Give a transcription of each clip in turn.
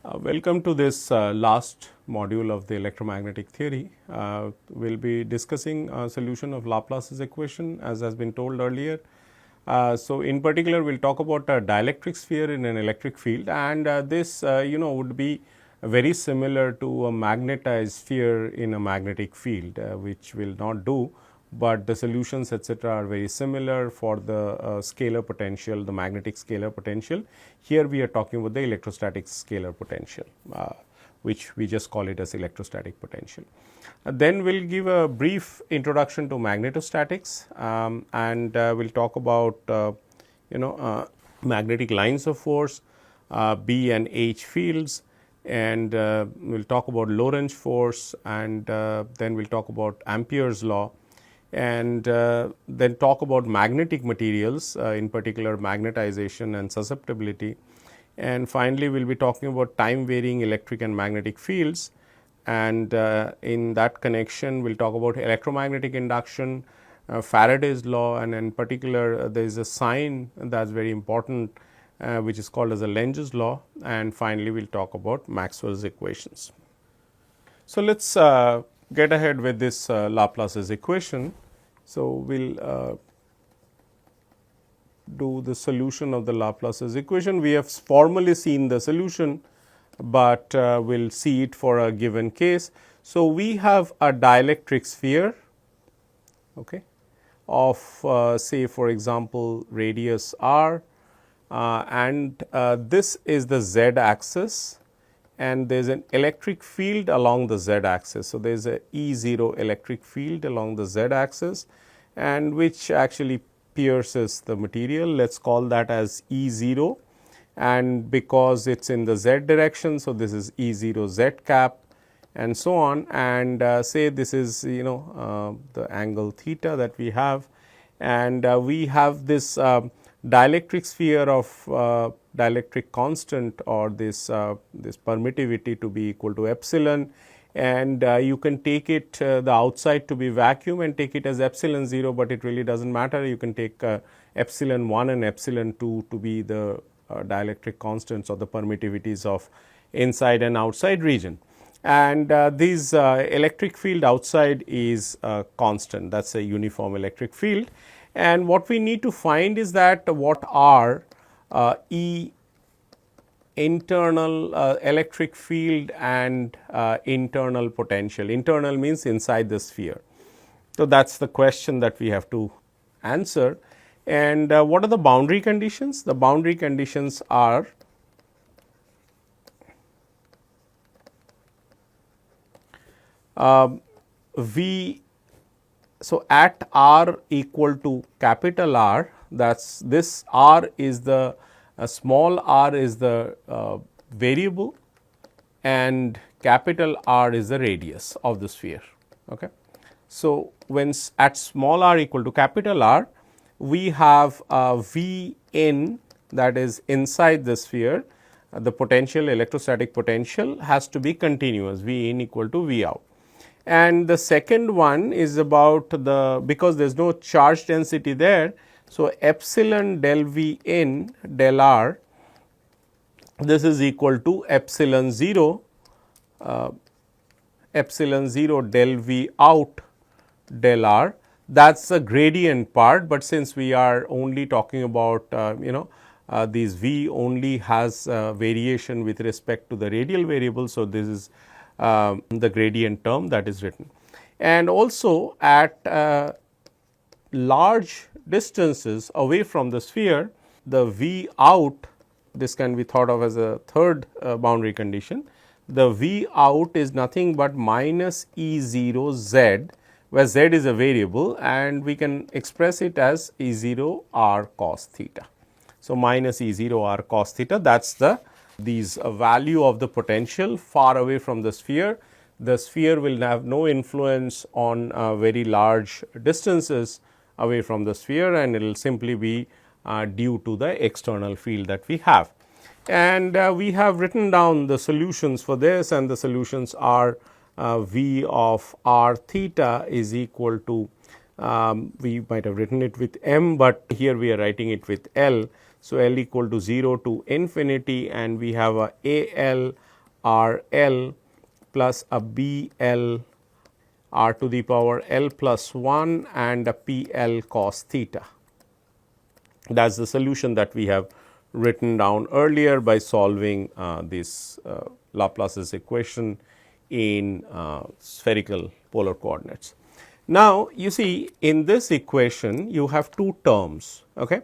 Welcome to this last module of the electromagnetic theory. We will be discussing a solution of Laplace's equation as has been told earlier. So, in particular we will talk about a dielectric sphere in an electric field, and this would be very similar to a magnetized sphere in a magnetic field, which we will not do, but the solutions etc. are very similar for the scalar potential, the magnetic scalar potential. Here we are talking about the electrostatic scalar potential, which we just call it as electrostatic potential. Then we will give a brief introduction to magnetostatics, and we will talk about magnetic lines of force, B and H fields, and we will talk about Lorentz force, and then we will talk about Ampere's law, and then talk about magnetic materials, in particular magnetization and susceptibility. And finally, we will be talking about time varying electric and magnetic fields, and in that connection we will talk about electromagnetic induction, Faraday's law, and in particular there is a sign that is very important, which is called as the Lenz's law, and finally we will talk about Maxwell's equations. So, let us get ahead with this Laplace's equation. So, we will do the solution of the Laplace's equation. We have formally seen the solution, but we will see it for a given case. So, we have a dielectric sphere, of say for example radius r, and this is the z axis, and there is an electric field along the z axis. So, there is a E0 electric field along the z axis, and which actually pierces the material. Let us call that as E0, and because it is in the z direction. So, this is E0 z cap and so on, and say this is the angle theta that we have, and we have this dielectric sphere of dielectric constant, or this permittivity to be equal to epsilon, and you can take it the outside to be vacuum and take it as epsilon 0, but it really does not matter. You can take epsilon 1 and epsilon 2 to be the dielectric constants or the permittivities of inside and outside region, and this electric field outside is constant, that is a uniform electric field. And what we need to find is that what are E internal electric field and internal potential. Internal means inside the sphere. So, that is the question that we have to answer. And what are the boundary conditions? The boundary conditions are V. So, at r equal to capital R, that is this r is the small r is the variable, and capital R is the radius of the sphere. Okay. So, when at small r equal to capital R, we have V in, that is inside the sphere, the potential, electrostatic potential has to be continuous, V in equal to V out. And the second one is about the, because there is no charge density there. So, epsilon del V in del R, this is equal to epsilon 0 del V out del R. That is the gradient part, but since we are only talking about these V only has variation with respect to the radial variable. So, this is the gradient term that is written, and also at large distances away from the sphere, the V out, this can be thought of as a third boundary condition. The V out is nothing but minus E0 z, where z is a variable, and we can express it as E0 r cos theta. So, minus E0 r cos theta, that is the value of the potential far away from the sphere. The sphere will have no influence on very large distances away from the sphere, and it will simply be due to the external field that we have. And we have written down the solutions for this, and the solutions are V of r theta is equal to, we might have written it with m, but here we are writing it with L. So, L equal to 0 to infinity, and we have a AL R L plus a B L r to the power L plus 1 and a P L cos theta. That is the solution that we have written down earlier by solving this Laplace's equation in spherical polar coordinates. Now, you see in this equation you have two terms. Okay.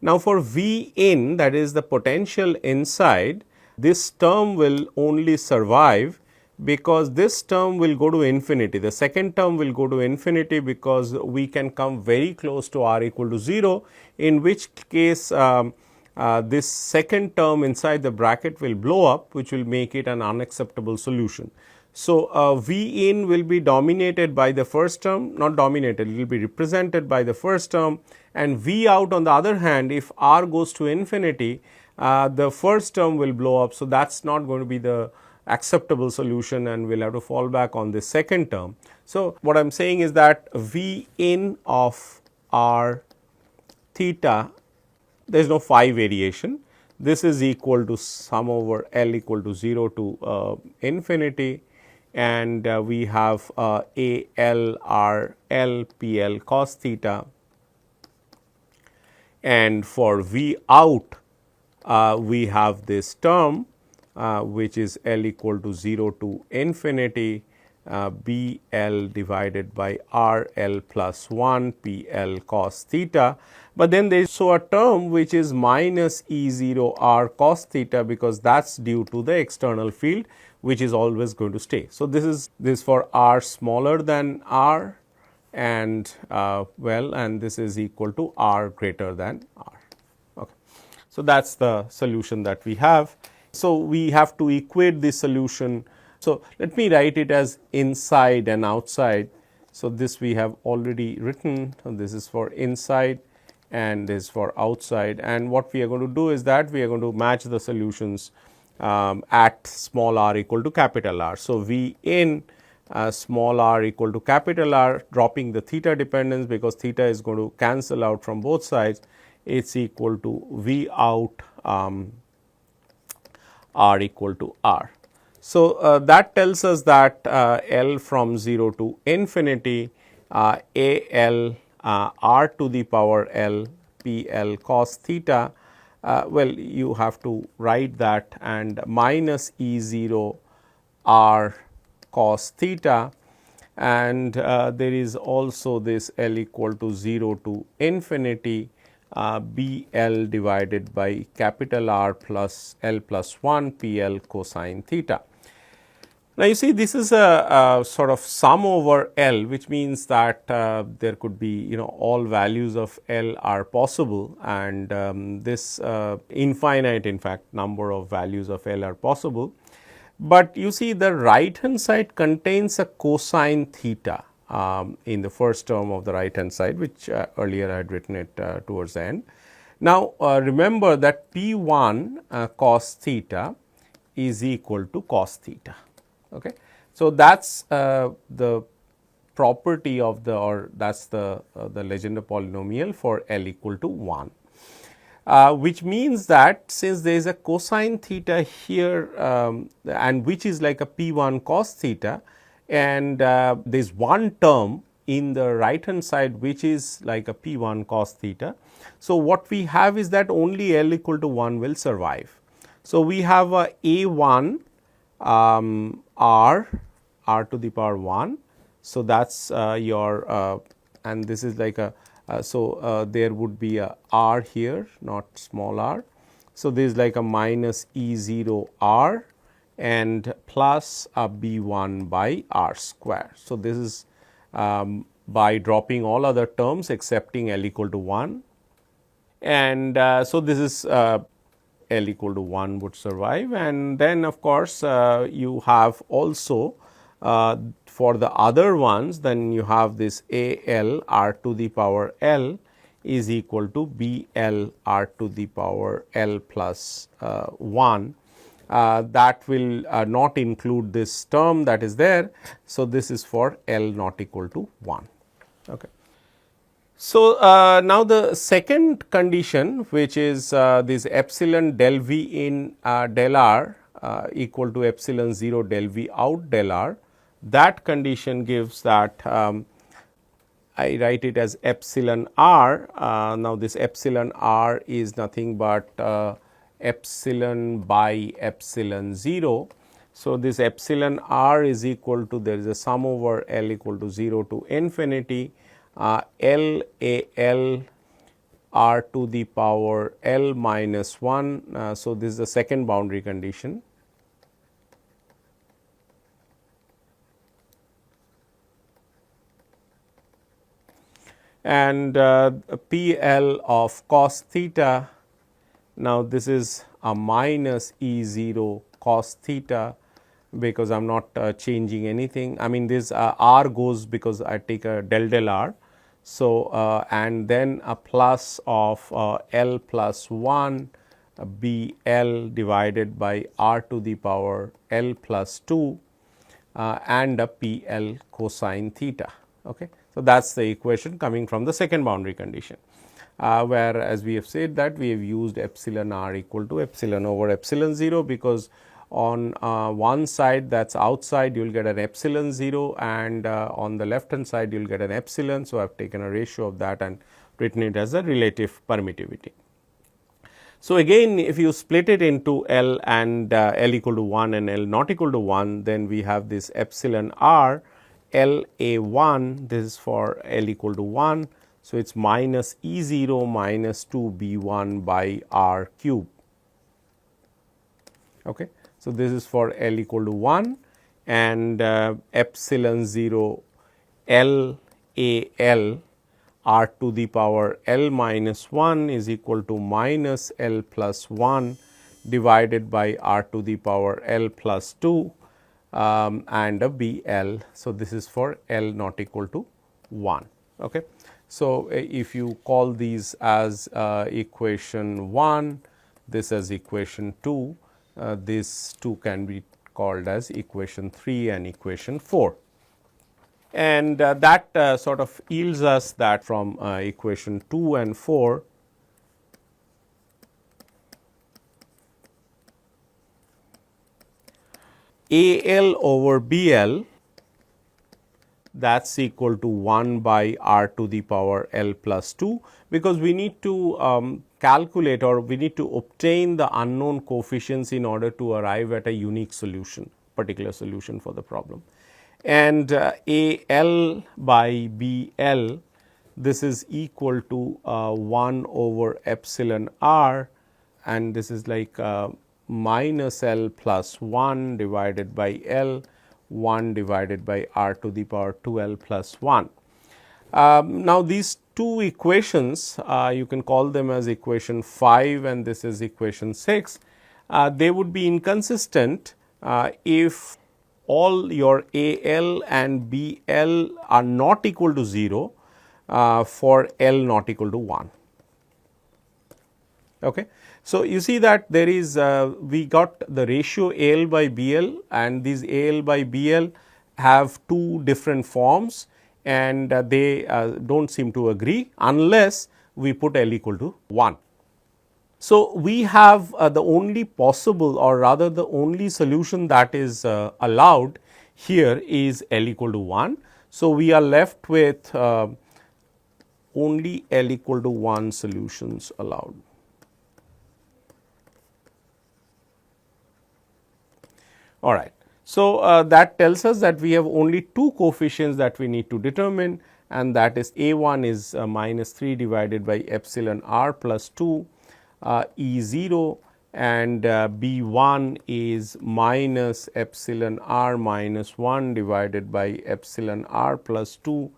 Now, for V in, that is the potential inside, this term will only survive because this term will go to infinity. The second term will go to infinity because we can come very close to r equal to 0, in which case this second term inside the bracket will blow up, which will make it an unacceptable solution. So, V in will be dominated by the first term, not dominated, it will be represented by the first term, and V out on the other hand, if r goes to infinity, the first term will blow up. So, that is not going to be the acceptable solution, and we will have to fall back on the second term. So, what I am saying is that V in of r theta, there is no phi variation. This is equal to sum over L equal to 0 to infinity, and we have A L R L P L cos theta, and for V out we have this term which is L equal to 0 to infinity B L divided by R L plus 1 P L cos theta. But then there is so a term which is minus E 0 R cos theta, because that is due to the external field, which is always going to stay. So, this is for r smaller than r, and and this is equal to r greater than r. Okay. So, that is the solution that we have. So, we have to equate this solution. So, let me write it as inside and outside. So, this we have already written. So, this is for inside and this is for outside, and what we are going to do is that we are going to match the solutions at small r equal to capital R. So, V in small r equal to capital R, dropping the theta dependence because theta is going to cancel out from both sides, it is equal to V out r equal to r. So, that tells us that L from 0 to infinity A L r to the power L P L cos theta, well, you have to write that, and minus E 0 r cos theta, and there is also this L equal to 0 to infinity B L divided by capital R plus L plus 1 P L cosine theta. Now, you see this is a sort of sum over L, which means that there could be all values of L are possible, and this infinite in fact number of values of L are possible. But you see the right hand side contains a cosine theta in the first term of the right hand side, which earlier I had written it towards the end. Now, remember that P 1 cos theta is equal to cos theta. Okay. So, that is the property of the, or that is the Legendre polynomial for L equal to 1, which means that since there is a cosine theta here and which is like a P 1 cos theta, and there is one term in the right hand side which is like a P 1 cos theta. So, what we have is that only L equal to 1 will survive. So, we have a A1 r to the power 1. So, that is your and this is like a there would be a r here, not small r. So, this is like a minus E 0 r and plus a B 1 by r square. So, this is by dropping all other terms excepting L equal to 1, and so this is L equal to 1 would survive, and then of course, you have also for the other ones, then you have this A L r to the power L is equal to B L r to the power L plus 1. That will not include this term that is there. So, this is for L not equal to 1. Okay. So, now the second condition, which is this epsilon del V in del R equal to epsilon 0 del V out del R. That condition gives that I write it as epsilon R. Now, this epsilon R is nothing but epsilon by epsilon 0. So, this epsilon R is equal to, there is a sum over L equal to 0 to infinity L A L R to the power L minus 1. So, this is the second boundary condition. And P L of cos theta, now this is a minus E 0 cos theta, because I am not changing anything. I mean, this R goes because I take a del R. So, and then a plus of L plus 1 B L divided by R to the power L plus 2 and a P L cosine theta. Okay. So, that is the equation coming from the second boundary condition, where as we have said that we have used epsilon R equal to epsilon over epsilon 0, because on one side, that is outside, you will get an epsilon 0, and on the left hand side you will get an epsilon. So, I have taken a ratio of that and written it as a relative permittivity. So, again if you split it into L and L equal to 1 and L not equal to 1, then we have this epsilon R L A 1, this is for L equal to 1. So, it is minus E 0 minus 2 B 1 by R cube. Okay. So, this is for L equal to 1, and epsilon 0 L A L R to the power L minus 1 is equal to minus L plus 1 divided by R to the power L plus 2 and a B L. So, this is for L not equal to 1. Okay. So, if you call these as equation 1, this as equation 2, these two can be called as equation 3 and equation 4. And that sort of yields us that from equation 2 and 4, A L over B L, that is equal to 1 by R to the power L plus 2, because we need to calculate, or we need to obtain the unknown coefficients in order to arrive at a unique solution, particular solution for the problem. And A L by B L, this is equal to 1 over epsilon R, and this is like minus L plus 1 divided by L, 1 divided by R to the power 2L plus 1. Now, these two equations, you can call them as equation 5 and this is equation 6. They would be inconsistent if all your A L and B L are not equal to 0 for L not equal to 1. Okay. So, you see that there is we got the ratio A L by B L, and these A L by B L have two different forms, and they do not seem to agree unless we put L equal to 1. So, we have the only possible, or rather the only solution that is allowed here is L equal to 1. So, we are left with only L equal to 1 solutions allowed. All right. So, that tells us that we have only two coefficients that we need to determine, and that is A 1 is minus 3 divided by epsilon R plus 2 E 0, and B 1 is minus epsilon R minus 1 divided by epsilon R plus 2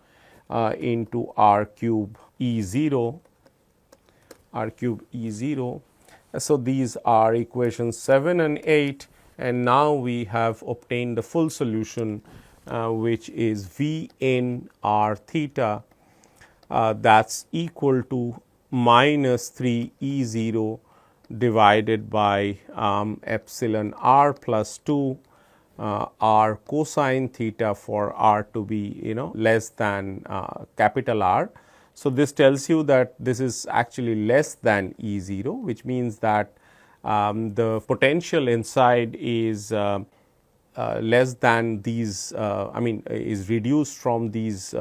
into R cube E 0, R cube E 0. So, these are equations 7 and 8. And now we have obtained the full solution, which is V in R theta, that is equal to minus 3 E 0 divided by epsilon R plus 2 R cosine theta for R to be less than capital R. So, this tells you that this is actually less than E 0, which means that the potential inside is less than these, is reduced from these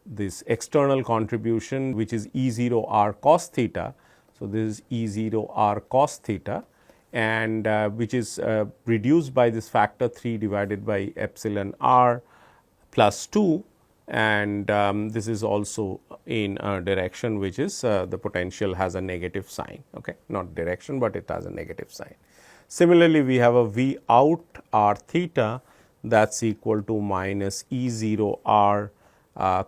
this external contribution, which is E0 r cos theta. So, this is E0 r cos theta, and which is reduced by this factor 3 divided by epsilon r plus 2, and this is also in a direction which is the potential has a negative sign, okay, not direction, but it has a negative sign. Similarly, we have a V out r theta that is equal to minus E0 r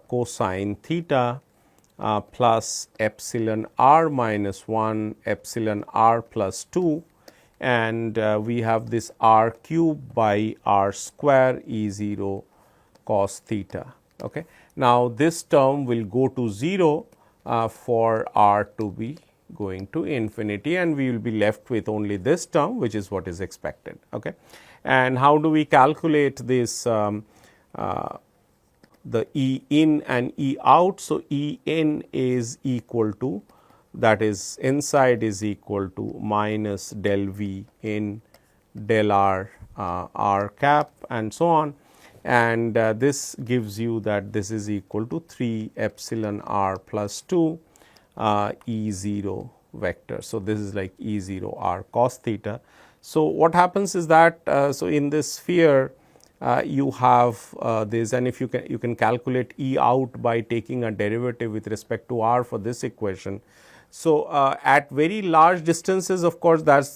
cosine theta plus epsilon r minus 1 epsilon r plus 2, and we have this r cube by r square E0 cos theta. Okay. Now, this term will go to 0 for r to be going to infinity, and we will be left with only this term, which is what is expected. Okay. And how do we calculate this the E in and E out? So, E in is equal to, that is inside is equal to minus del V in del r r cap and so on, and this gives you that this is equal to 3 epsilon r plus 2 E0 vector. So, this is like E0 r cos theta. So, what happens is that so in this sphere you have this, and if you can calculate E out by taking a derivative with respect to r for this equation. So, at very large distances, of course, that is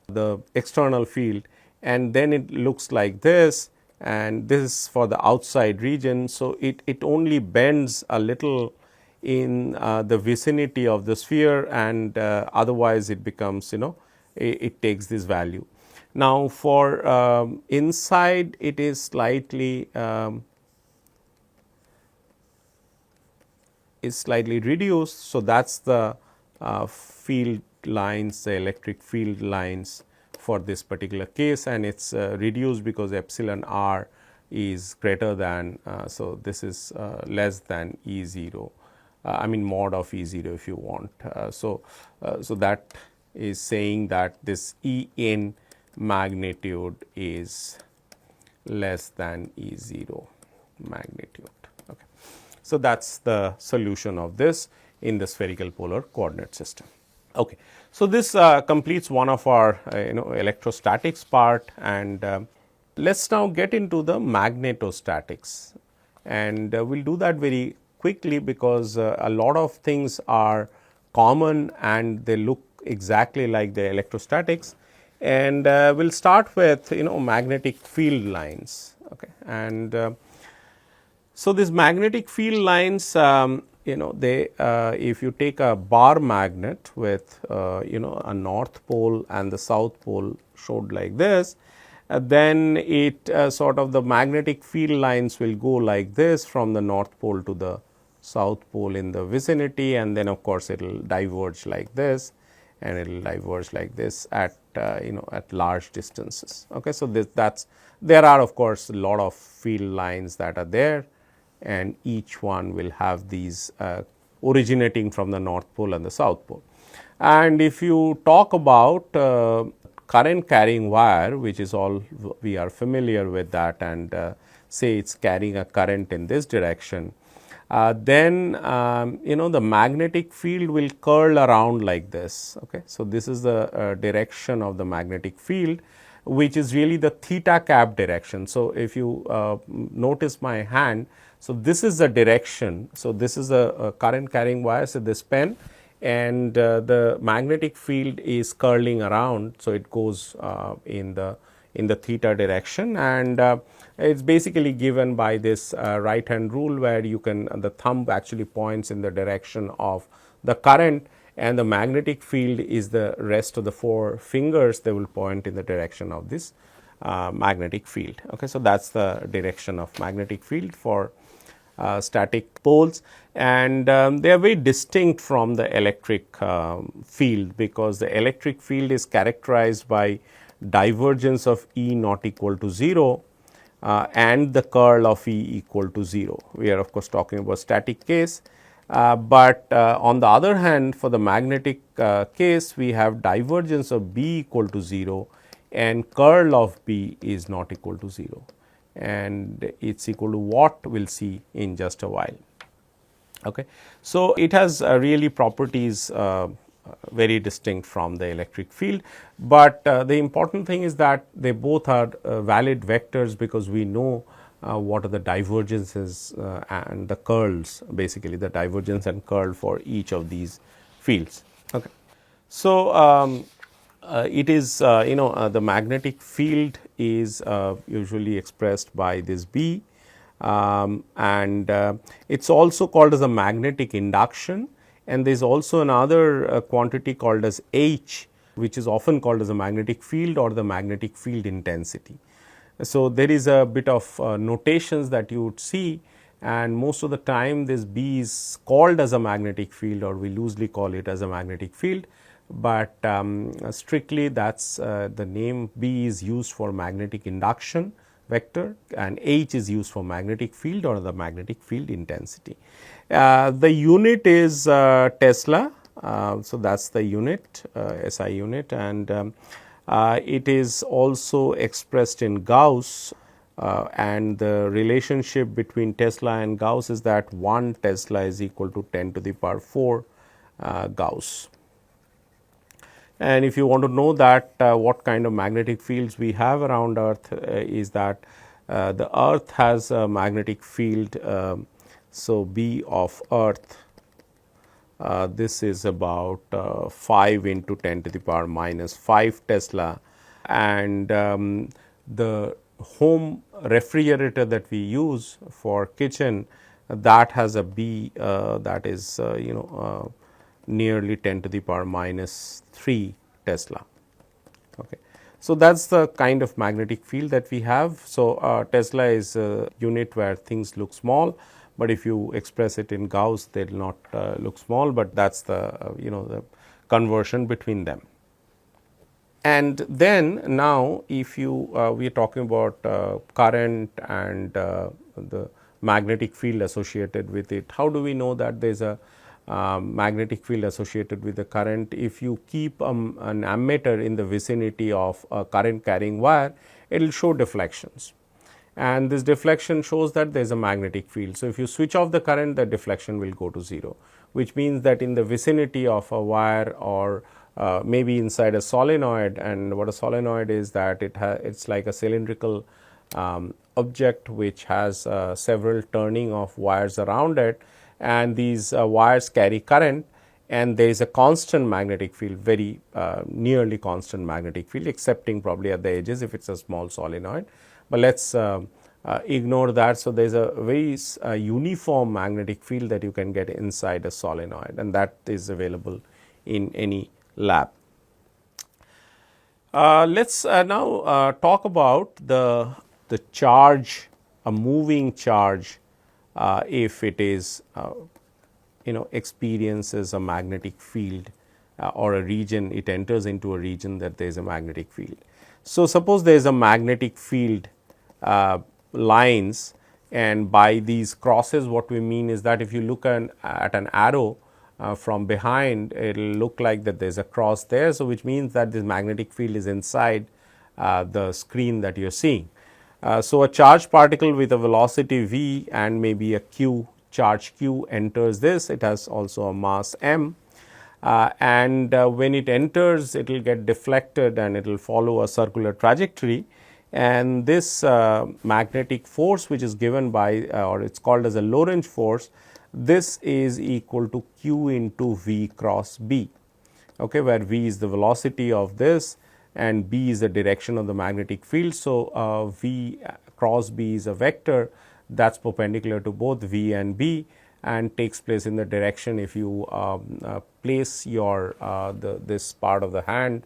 the external field, and then it looks like this, and this is for the outside region. So, it only bends a little in the vicinity of the sphere, and otherwise it becomes, it takes this value. Now, for inside it is slightly reduced. So, that is the field lines, the electric field lines for this particular case, and it is reduced because epsilon r is greater than, so this is less than E0, mod of E0 if you want. So that is saying that this E in magnitude is less than E0 magnitude. Okay. So, that is the solution of this in the spherical polar coordinate system. Okay. So, this completes one of our electrostatics part, and let us now get into the magnetostatics, and we will do that very quickly because a lot of things are common and they look exactly like the electrostatics, and we will start with magnetic field lines. Okay. And so, these magnetic field lines, they if you take a bar magnet with a north pole and the south pole showed like this, then it sort of the magnetic field lines will go like this from the north pole to the south pole in the vicinity, and then of course, it will diverge like this, and it will diverge like this at at large distances. Okay. So, there are of course, a lot of field lines that are there, and each one will have these originating from the north pole and the south pole. And if you talk about current carrying wire, which is all we are familiar with that, and say it is carrying a current in this direction, then the magnetic field will curl around like this. Okay. So, this is the direction of the magnetic field, which is really the theta cap direction. So, if you notice my hand, so this is the direction. So, this is a current carrying wire, so this pen, and the magnetic field is curling around. So, it goes in the theta direction, and it is basically given by this right hand rule, where you can the thumb actually points in the direction of the current, and the magnetic field is the rest of the 4 fingers, they will point in the direction of this magnetic field. Okay. So, that is the direction of magnetic field for static poles, and they are very distinct from the electric field, because the electric field is characterized by divergence of E not equal to 0 and the curl of E equal to 0. We are of course talking about static case, But on the other hand, for the magnetic case, we have divergence of B equal to 0 and curl of B is not equal to 0, and it is equal to what we will see in just a while. Okay. So, it has really properties very distinct from the electric field, but the important thing is that they both are valid vectors, because we know what are the divergences and the curls, basically the divergence and curl for each of these fields. Okay. So, it is the magnetic field is usually expressed by this B, and it is also called as a magnetic induction, and there is also another quantity called as H, which is often called as a magnetic field or the magnetic field intensity. So, there is a bit of notations that you would see, and most of the time this B is called as a magnetic field, or we loosely call it as a magnetic field, but strictly that is the name. B is used for magnetic induction vector and H is used for magnetic field or the magnetic field intensity. The unit is Tesla, so that is the unit, SI unit, and it is also expressed in Gauss, and the relationship between Tesla and Gauss is that 1 Tesla is equal to 10 to the power 4 Gauss. And if you want to know that what kind of magnetic fields we have around Earth, is that the Earth has a magnetic field. So, B of Earth, this is about 5 into 10 to the power minus 5 Tesla, and the home refrigerator that we use for kitchen, that has a B that is nearly 10 to the power minus 3 Tesla. Okay. So, that is the kind of magnetic field that we have. So, Tesla is a unit where things look small, but if you express it in Gauss, they will not look small, but that is the the conversion between them. And then now, if you we are talking about current and the magnetic field associated with it, how do we know that there is a magnetic field associated with the current? If you keep an ammeter in the vicinity of a current carrying wire, it will show deflections, and this deflection shows that there is a magnetic field. So, if you switch off the current, the deflection will go to 0, which means that in the vicinity of a wire or maybe inside a solenoid, and what a solenoid is, that it is like a cylindrical object which has several turning of wires around it, and these wires carry current, and there is a constant magnetic field, very nearly constant magnetic field, excepting probably at the edges if it is a small solenoid, but let us ignore that. So, there is a very uniform magnetic field that you can get inside a solenoid, and that is available in any lab. Let us now talk about the charge, a moving charge, if it is experiences a magnetic field or a region, it enters into a region that there is a magnetic field. So, suppose there is a magnetic field lines, and by these crosses what we mean is that if you look at an arrow from behind, it will look like that there is a cross there. So, which means that this magnetic field is inside the screen that you are seeing. So, a charged particle with a velocity v and maybe a q, charge q enters this, it has also a mass m, and when it enters, it will get deflected and it will follow a circular trajectory, and this magnetic force which is given by or it is called as a Lorentz force, this is equal to q into v cross b, okay, where v is the velocity of this and b is the direction of the magnetic field. So, v cross b is a vector that is perpendicular to both v and b and takes place in the direction. If you place your this part of the hand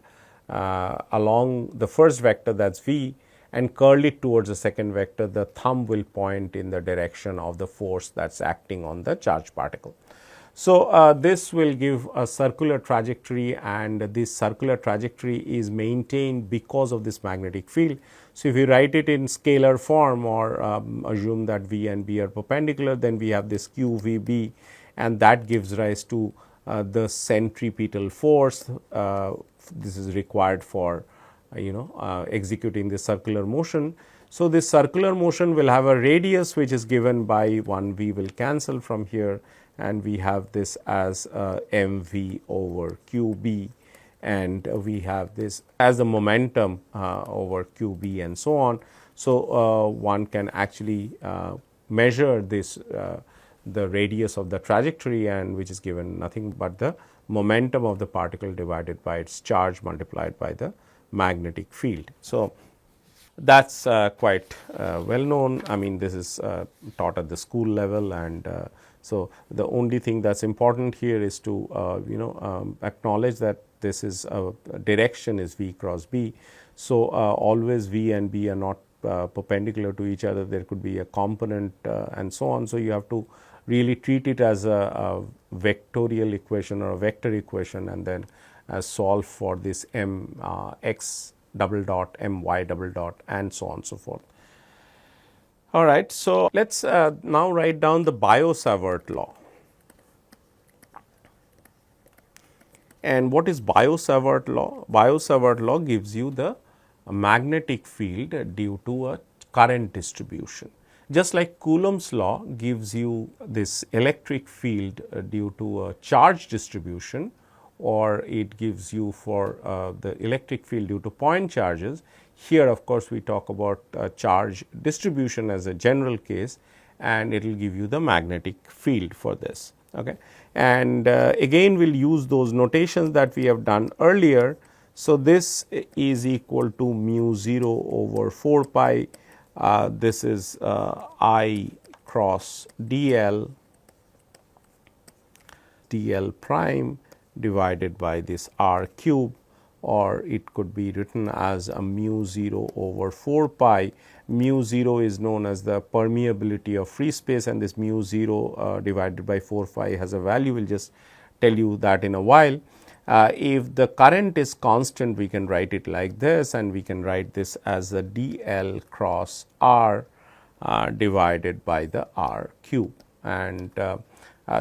along the first vector, that is v, and curl it towards the second vector, the thumb will point in the direction of the force that is acting on the charged particle. So, this will give a circular trajectory, and this circular trajectory is maintained because of this magnetic field. So, if you write it in scalar form or assume that v and b are perpendicular, then we have this q v b, and that gives rise to the centripetal force. This is required for executing the circular motion. So, this circular motion will have a radius which is given by 1 v will cancel from here, and we have this as mv over qb, and we have this as the momentum over qb and so on. So, one can actually measure this the radius of the trajectory, and which is given nothing but the momentum of the particle divided by its charge multiplied by the magnetic field. So, that is quite well known. I mean, this is taught at the school level, and so the only thing that is important here is to acknowledge that this is direction is v cross b. So, always v and b are not perpendicular to each other. There could be a component and so on. So, you have to really treat it as a vectorial equation or a vector equation, and then solve for this m x double dot, m y double dot, and so on and so forth. All right. So, let us now write down the Biot-Savart law. And what is Biot-Savart law? Biot-Savart law gives you the magnetic field due to a current distribution. Just like Coulomb's law gives you this electric field due to a charge distribution, or it gives you for the electric field due to point charges. Here, of course, we talk about charge distribution as a general case, and it will give you the magnetic field for this. Okay. And again, we will use those notations that we have done earlier. So, this is equal to mu 0 over 4 pi. This is I cross dl prime divided by this r cube, or it could be written as a mu 0 over 4 pi. Mu 0 is known as the permeability of free space, and this mu 0 divided by 4 pi has a value. We will just tell you that in a while. If the current is constant, we can write it like this, and we can write this as a dl cross r divided by the r cube, and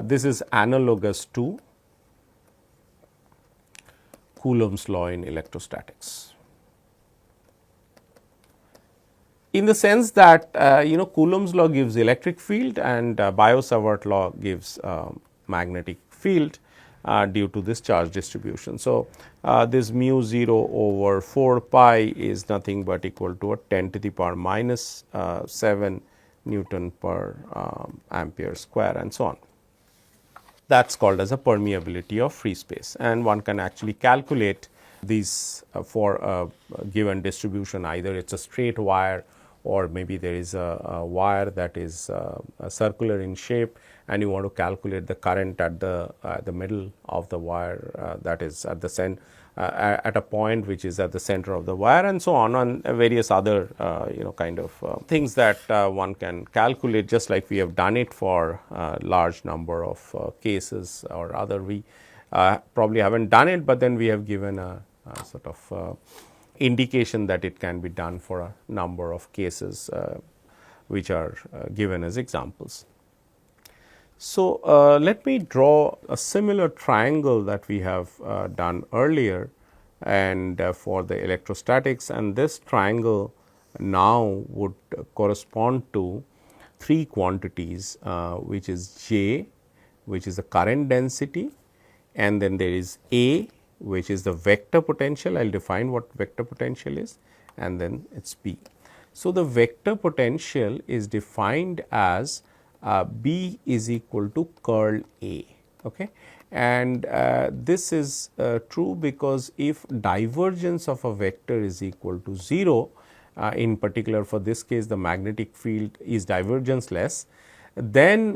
this is analogous to Coulomb's law in electrostatics, in the sense that Coulomb's law gives electric field, and Biot-Savart law gives magnetic field due to this charge distribution. So, this mu 0 over 4 pi is nothing but equal to a 10 to the power minus 7 Newton per ampere square, and so on. That is called as a permeability of free space, and one can actually calculate these for a given distribution. Either it is a straight wire, or maybe there is a wire that is circular in shape, and you want to calculate the current at the middle of the wire, that is at the at a point which is at the center of the wire, and so on various other kind of things that one can calculate, just like we have done it for large number of cases or other. We probably haven't done it, but then we have given a sort of indication that it can be done for a number of cases which are given as examples. So, let me draw a similar triangle that we have done earlier, and for the electrostatics, and this triangle now would correspond to three quantities, which is J, which is the current density, and then there is A, which is the vector potential. I will define what vector potential is, and then it is B. So, the vector potential is defined as B is equal to curl A, okay. And this is true because if divergence of a vector is equal to 0, in particular for this case the magnetic field is divergenceless, then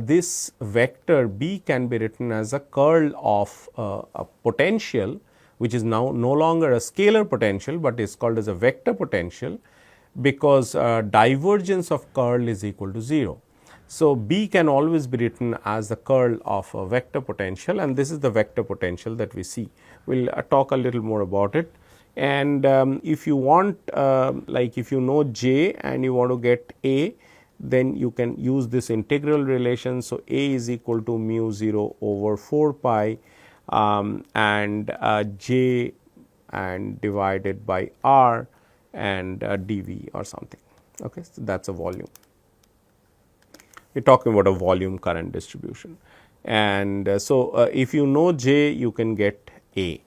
this vector B can be written as a curl of a potential, which is now no longer a scalar potential, but is called as a vector potential, because divergence of curl is equal to 0. So, B can always be written as the curl of a vector potential, and this is the vector potential that we see. We will talk a little more about it. And if you want, like if you know J and you want to get A, then you can use this integral relation. So, A is equal to mu 0 over 4 pi and j and divided by r and dv or something. Okay. So, that is a volume. We are talking about a volume current distribution. And if you know j, you can get A,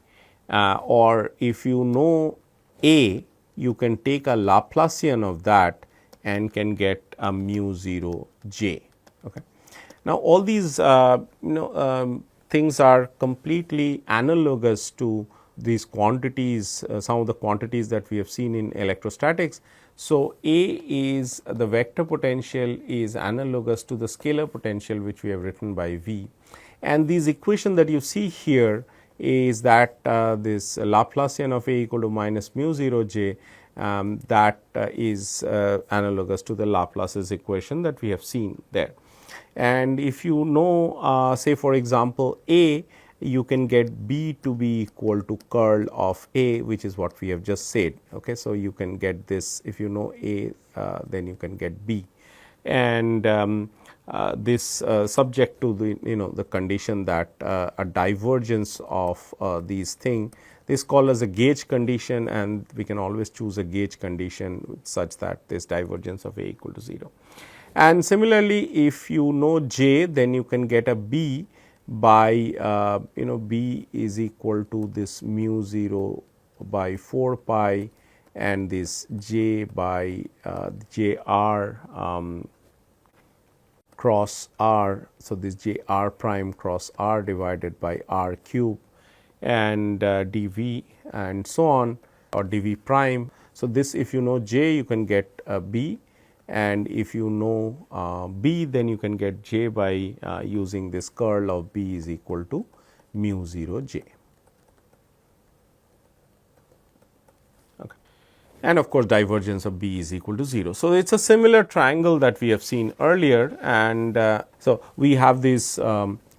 or if you know A, you can take a Laplacian of that and can get a mu 0 j. Okay. Now, all these things are completely analogous to these quantities, some of the quantities that we have seen in electrostatics. So, A is the vector potential is analogous to the scalar potential which we have written by V, and these equation that you see here is that this Laplacian of A equal to minus mu 0 j that is analogous to the Laplace's equation that we have seen there. And if you know say for example A, you can get B to be equal to curl of A, which is what we have just said. Okay. So, you can get this, if you know A, then you can get B, and this subject to the the condition that a divergence of these thing, this called as a gauge condition, and we can always choose a gauge condition such that this divergence of A equal to 0. And similarly, if you know J, then you can get a B by B is equal to this mu 0 by 4 pi and this J by J r cross r. So, this J r prime cross r divided by r cube and dV and so on, or dV prime. So, this if you know J, you can get a B, and if you know B, then you can get J by using this curl of B is equal to mu 0 J. Okay. And of course, divergence of B is equal to 0. So, it is a similar triangle that we have seen earlier, and so we have this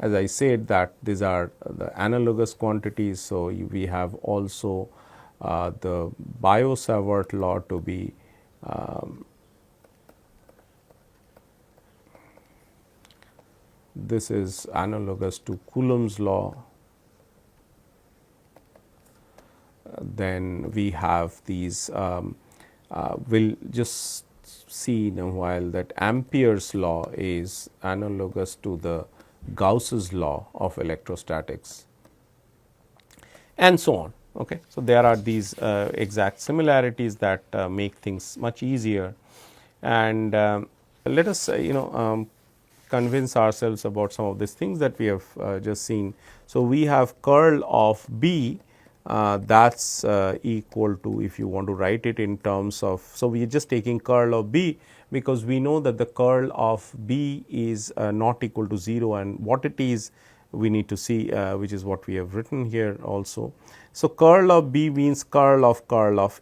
as I said that these are the analogous quantities. So, we have also the Biot-Savart law to be this is analogous to Coulomb's law. Then we have these, we'll just see in a while that Ampere's law is analogous to the Gauss's law of electrostatics, and so on. Okay. So, there are these exact similarities that make things much easier, and let us convince ourselves about some of these things that we have just seen. So, we have curl of B that is equal to, if you want to write it in terms of, so we are just taking curl of B because we know that the curl of B is not equal to 0, and what it is we need to see, which is what we have written here also. So, curl of B means curl of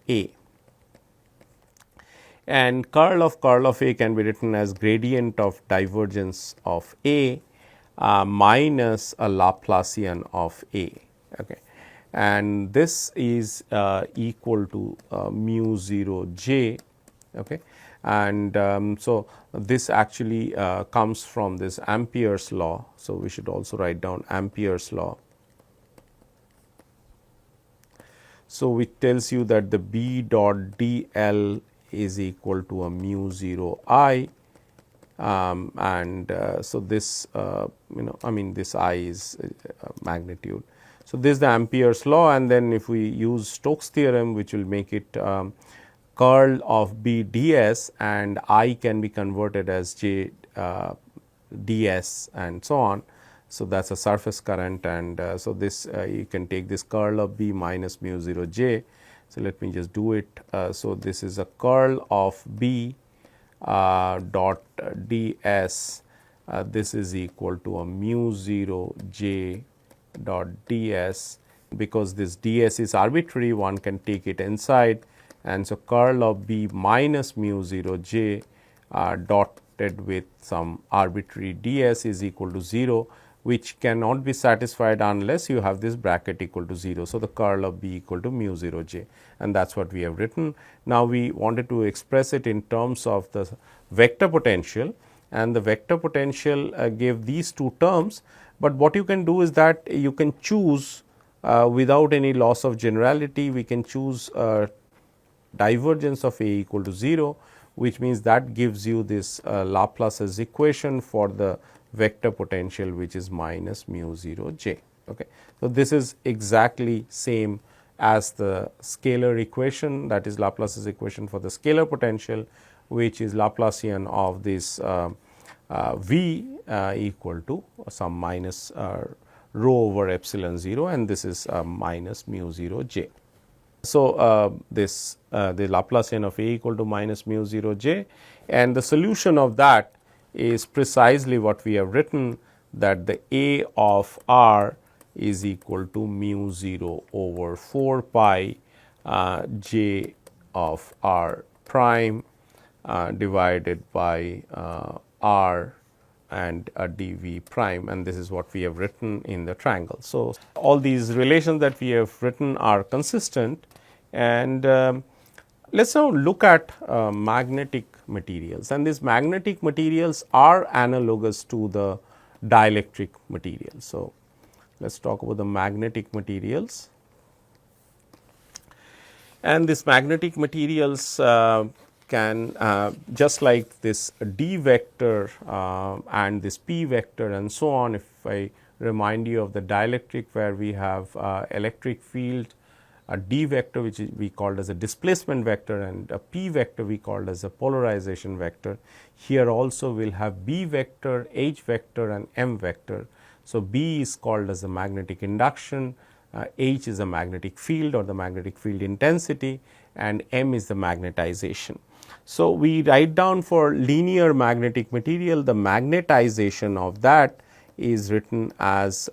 A, and curl of A can be written as gradient of divergence of A minus a Laplacian of A. Okay. And this is equal to mu 0 j. Okay. And so, this actually comes from this Ampere's law. So, we should also write down Ampere's law. So, it tells you that the B dot d L is equal to a mu 0 I, and so this this I is magnitude. So, this is the Ampere's law, and then if we use Stokes theorem, which will make it curl of B ds, and I can be converted as J ds and so on. So, that is a surface current, and so this you can take this curl of B minus mu 0 j. So, let me just do it. So, this is a curl of B dot ds, this is equal to a mu 0 j dot ds. Because this ds is arbitrary, one can take it inside, and so curl of B minus mu 0 j dotted with some arbitrary ds is equal to 0, which cannot be satisfied unless you have this bracket equal to 0. So, the curl of B equal to mu 0 j, and that is what we have written. Now, we wanted to express it in terms of the vector potential, and the vector potential gave these two terms, but what you can do is that you can choose without any loss of generality, we can choose divergence of A equal to 0, which means that gives you this Laplace's equation for the vector potential, which is minus mu 0 j. Okay. So, this is exactly same as the scalar equation, that is Laplace's equation for the scalar potential, which is Laplacian of this V equal to some minus rho over epsilon 0, and this is minus mu 0 j. So, this the Laplacian of A equal to minus mu 0 j, and the solution of that is precisely what we have written, that the A of r is equal to mu 0 over 4 pi j of r prime divided by r and a dv prime, and this is what we have written in the triangle. So, all these relations that we have written are consistent, and let us now look at magnetic materials, and these magnetic materials are analogous to the dielectric materials. So, let us talk about the magnetic materials, and these magnetic materials can just like this D vector and this P vector and so on. If I remind you of the dielectric, where we have electric field, a D vector which we called as a displacement vector, and a P vector we called as a polarization vector. Here also we will have B vector, H vector and M vector. So, B is called as the magnetic induction, H is the magnetic field or the magnetic field intensity, and M is the magnetization. So, we write down for linear magnetic material, the magnetization of that is written as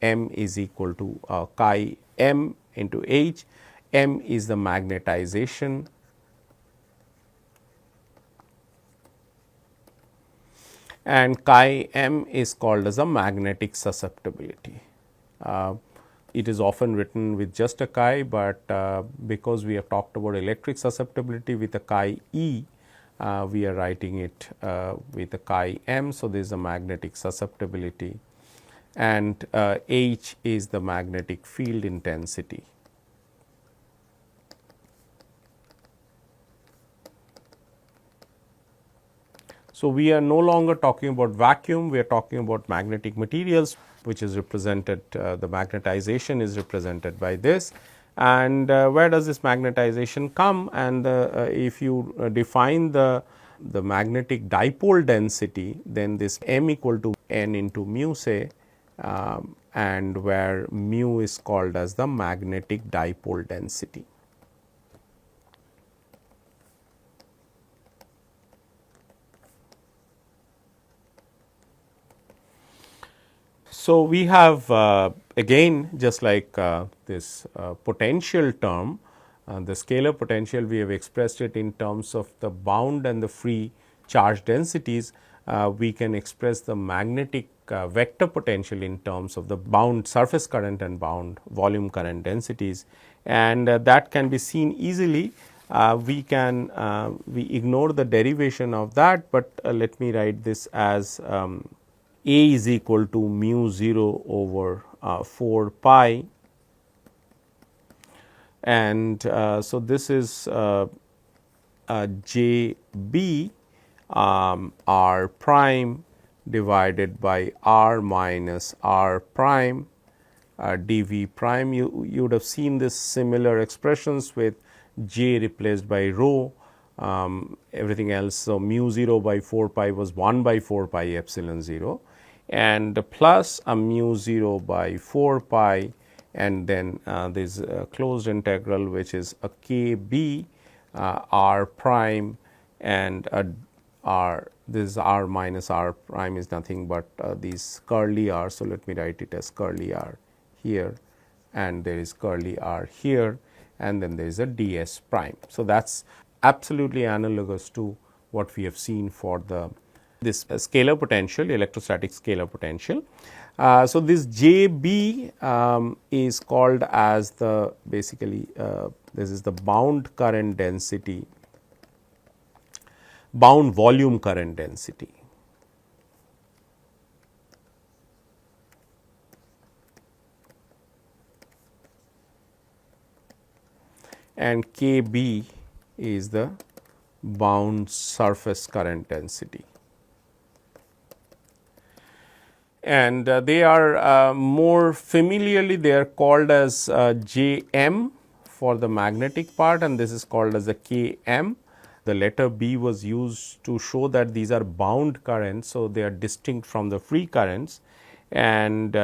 M is equal to chi M into H. M is the magnetization, and chi M is called as a magnetic susceptibility. It is often written with just a chi, but because we have talked about electric susceptibility with a chi E, we are writing it with a chi M. So, this is a magnetic susceptibility, and H is the magnetic field intensity. So, we are no longer talking about vacuum, we are talking about magnetic materials, which is represented, the magnetization is represented by this. And where does this magnetization come? And if you define the magnetic dipole density, then this M equal to N into mu say, and where mu is called as the magnetic dipole density. So, we have again just like this potential term, the scalar potential, we have expressed it in terms of the bound and the free charge densities. We can express the magnetic vector potential in terms of the bound surface current and bound volume current densities, and that can be seen easily. We can we ignore the derivation of that, but let me write this as A is equal to mu 0 over 4 pi, and so this is J B r prime divided by r minus r prime dv prime. You would have seen this similar expressions with J replaced by rho, everything else. So, mu 0 by 4 pi was 1 by 4 pi epsilon 0, and plus a mu 0 by 4 pi, and then this closed integral, which is a k b r prime, and r, this r minus r prime is nothing but these curly r. So, let me write it as curly r here, and there is curly r here, and then there is a ds prime. So, that is absolutely analogous to what we have seen for the this scalar potential, electrostatic scalar potential. So, this JB is called as the basically this is the bound current density, bound volume current density. And KB is the bound surface current density. And they are more familiarly, they are called as Jm for the magnetic part, and this is called as the Km. The letter B was used to show that these are bound currents, so they are distinct from the free currents. And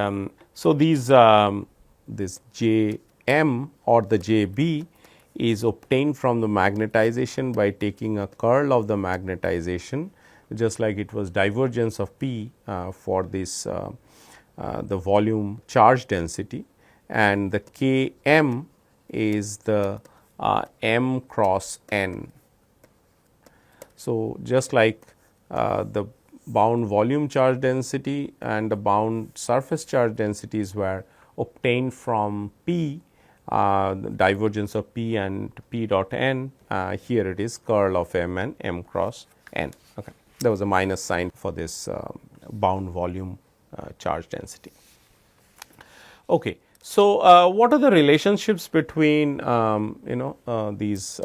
so these this Jm or the Jb is obtained from the magnetization by taking a curl of the magnetization, just like it was divergence of P for this the volume charge density, and the Km is the m cross n. So, just like the bound volume charge density and the bound surface charge densities were obtained from P, the divergence of P and P dot n, here it is curl of m and m cross n. Okay. There was a minus sign for this bound volume charge density. Okay. So, what are the relationships between these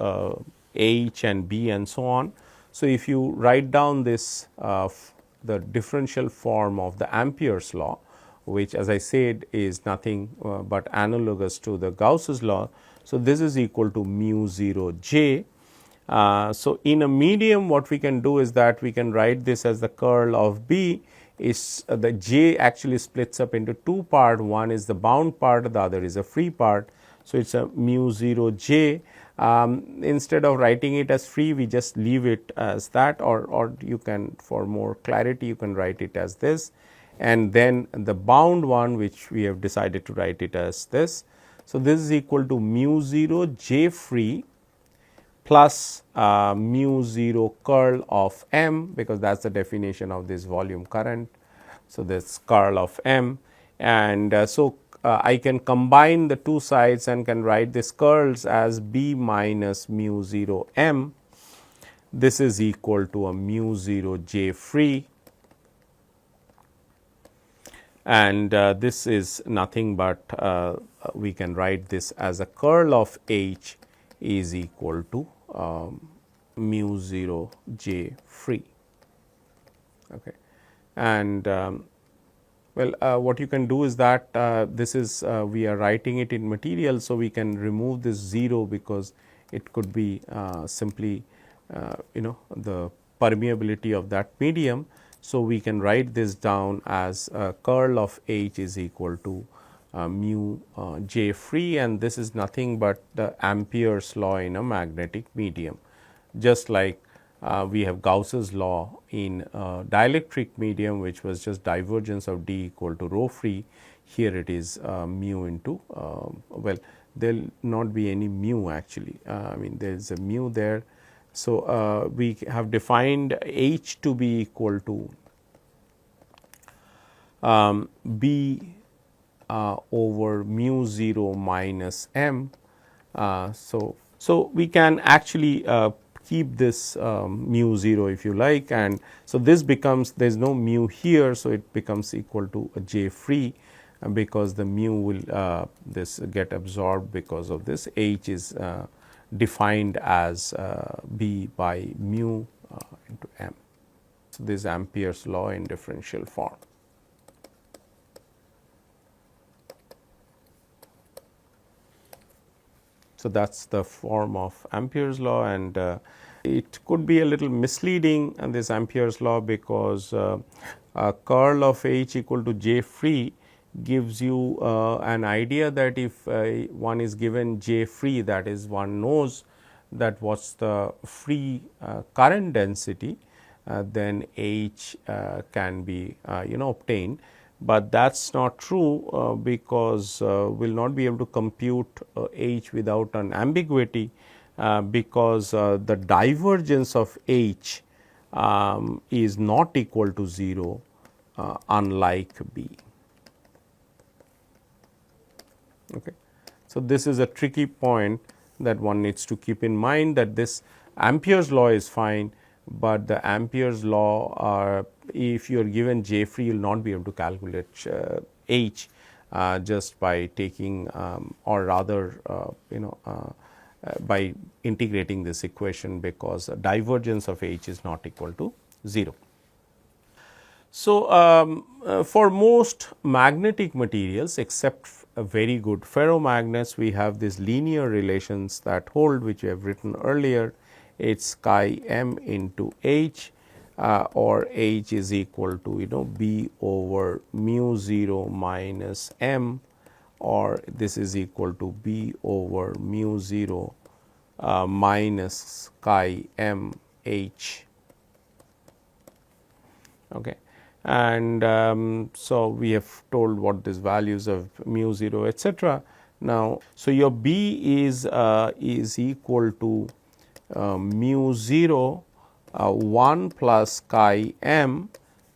H and B and so on? So, if you write down this the differential form of the Ampere's law, which as I said is nothing but analogous to the Gauss's law. So, this is equal to mu 0 j. So, in a medium what we can do is that we can write this as the curl of B is the j actually splits up into two parts, one is the bound part, the other is a free part. So, it is a mu 0 j. Instead of writing it as free, we just leave it as that, or you can, for more clarity, you can write it as this, and then the bound one which we have decided to write it as this. So, this is equal to mu 0 j free plus mu 0 curl of m, because that is the definition of this volume current. So, this curl of m, and I can combine the two sides and can write this curls as B minus mu 0 m. This is equal to a mu 0 j free, and this is nothing but we can write this as a curl of H is equal to mu 0 j free. Okay. And what you can do is that this is we are writing it in material. So, we can remove this 0 because it could be simply the permeability of that medium. So, we can write this down as curl of H is equal to mu j free, and this is nothing but the Ampere's law in a magnetic medium. Just like we have Gauss's law in dielectric medium, which was just divergence of D equal to rho free. Here it is mu into there will not be any mu actually, I mean there is a mu there. So, we have defined H to be equal to B over mu 0 minus m. So, we can actually keep this mu 0 if you like, and so this becomes, there is no mu here. So, it becomes equal to a j free because the mu will this get absorbed because of this. H is defined as B by mu into m. So, this is Ampere's law in differential form. So, that is the form of Ampere's law, and it could be a little misleading this Ampere's law, because curl of H equal to j free gives you an idea that if one is given j free, that is one knows that what is the free current density, then H can be obtained. But that is not true because we will not be able to compute H without an ambiguity, because the divergence of H is not equal to 0, unlike B. Okay. So, this is a tricky point that one needs to keep in mind, that this Ampere's law is fine, but the Ampere's law if you are given J free, you will not be able to calculate H just by taking or rather by integrating this equation, because divergence of H is not equal to 0. So, for most magnetic materials except very good ferromagnets, we have these linear relations that hold, which we have written earlier. It is chi m into H, or H is equal to B over mu 0 minus m, or this is equal to B over mu 0 minus chi m H. Okay. And so, we have told what these values of mu 0 etcetera. Now, so your B is equal to mu 0 1 plus chi m